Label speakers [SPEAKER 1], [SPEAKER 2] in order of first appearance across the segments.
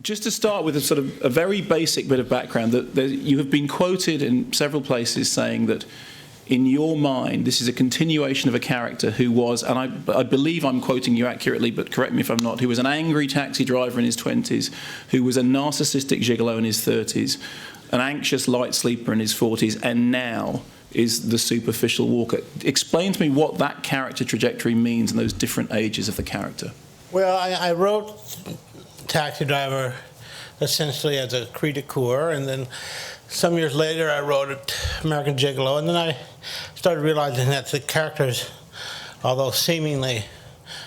[SPEAKER 1] Just to start with a sort of a very basic bit of background, that you have been quoted in several places saying that in your mind this is a continuation of a character who was, and I believe I'm quoting you accurately, but correct me if I'm not, who was an angry taxi driver in his 20s, who was a narcissistic gigolo in his 30s, an anxious light sleeper in his 40s, and now is the superficial walker. Explain to me what that character trajectory means in those different ages of the character.
[SPEAKER 2] Well, I wrote Taxi Driver essentially as a cri de coeur, and then some years later I wrote American Gigolo, and then I started realizing that the characters, although seemingly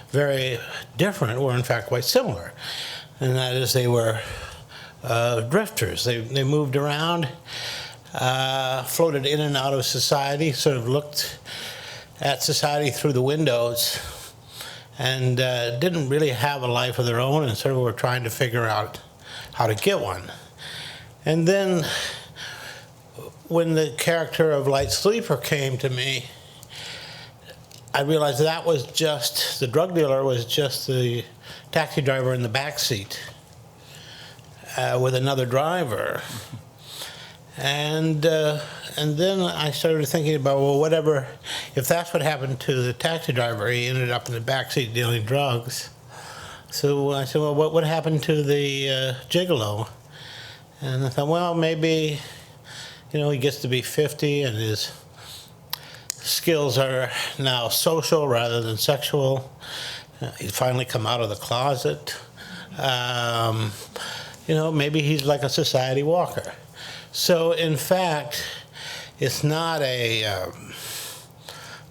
[SPEAKER 2] very different, were in fact quite similar. And that is, they were drifters. They moved around, floated in and out of society, sort of looked at society through the windows, and didn't really have a life of their own, and sort of were trying to figure out how to get one. And then when the character of Light Sleeper came to me, I realized that was just, the drug dealer was just the taxi driver in the back seat with another driver. And then I started thinking about, well, whatever, if that's what happened to the taxi driver, he ended up in the backseat dealing drugs. So I said, well, what happened to the gigolo? And I thought, well, maybe, you know, he gets to be 50 and his skills are now social rather than sexual. He's finally come out of the closet. You know, maybe he's like a society walker. So, in fact, it's not a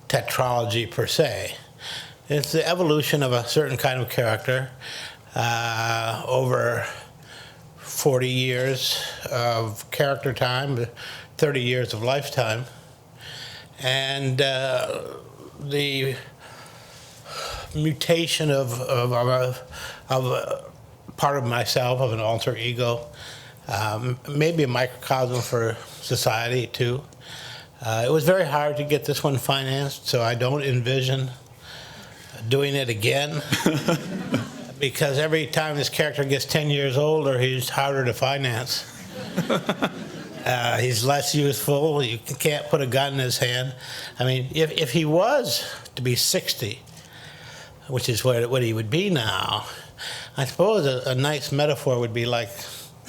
[SPEAKER 2] tetralogy per se. It's the evolution of a certain kind of character over 40 years of character time, 30 years of lifetime. And the mutation of a part of myself, of an alter ego, maybe a microcosm for society too. It was very hard to get this one financed, so I don't envision doing it again. Because every time this character gets 10 years older, he's harder to finance. He's less useful. You can't put a gun in his hand. I mean, if he was to be 60, which is what he would be now, I suppose a nice metaphor would be like,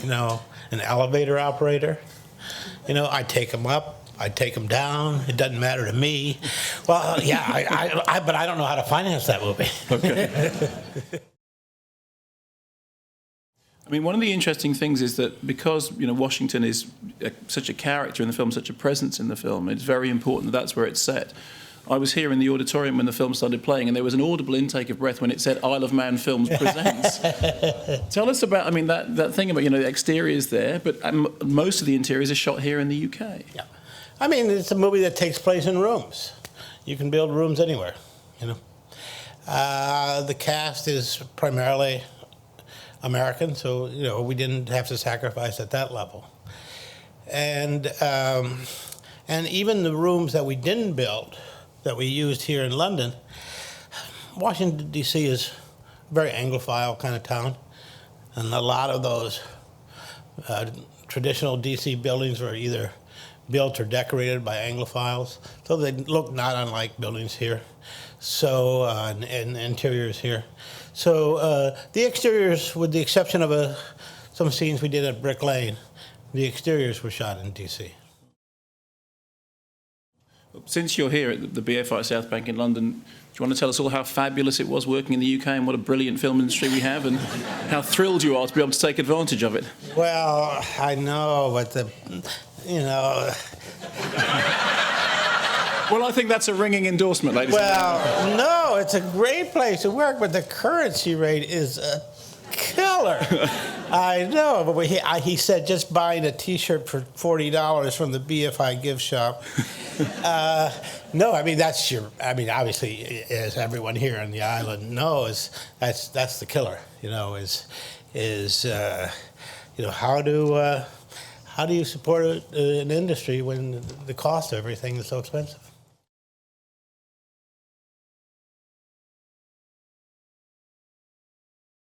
[SPEAKER 2] you know, an elevator operator. You know, I take him up, I take him down, it doesn't matter to me. Well, yeah, but I don't know how to finance that movie. Okay.
[SPEAKER 1] I mean, one of the interesting things is that because, you know, Washington is such a character in the film, such a presence in the film, it's very important that that's where it's set. I was here in the auditorium when the film started playing, and there was an audible intake of breath when it said Isle of Man Films presents. Tell us about, I mean, that thing about, you know, the exteriors there, but most of the interiors are shot here in the UK.
[SPEAKER 2] Yeah. I mean, it's a movie that takes place in rooms. You can build rooms anywhere, you know. The cast is primarily American, so, you know, we didn't have to sacrifice at that level. And even the rooms that we didn't build, that we used here in London, Washington, D.C. is a very Anglophile kind of town, and a lot of those traditional D.C. buildings were either built or decorated by Anglophiles, so they look not unlike buildings here, so and interiors here. So the exteriors, with the exception of some scenes we did at Brick Lane, the exteriors were shot in D.C.
[SPEAKER 1] Since you're here at the BFI South Bank in London, do you want to tell us all how fabulous it was working in the UK and what a brilliant film industry we have, and how thrilled you are to be able to take advantage of it?
[SPEAKER 2] Well, I know, but you know...
[SPEAKER 1] Well, I think that's a ringing endorsement, ladies and gentlemen.
[SPEAKER 2] Well, no, it's a great place to work, but the currency rate is a killer. I know, but he said just buying a T-shirt for $40 from the BFI gift shop. No, I mean, obviously, as everyone here on the island knows, that's the killer. You know, you know, how do you support an industry when the cost of everything is so expensive?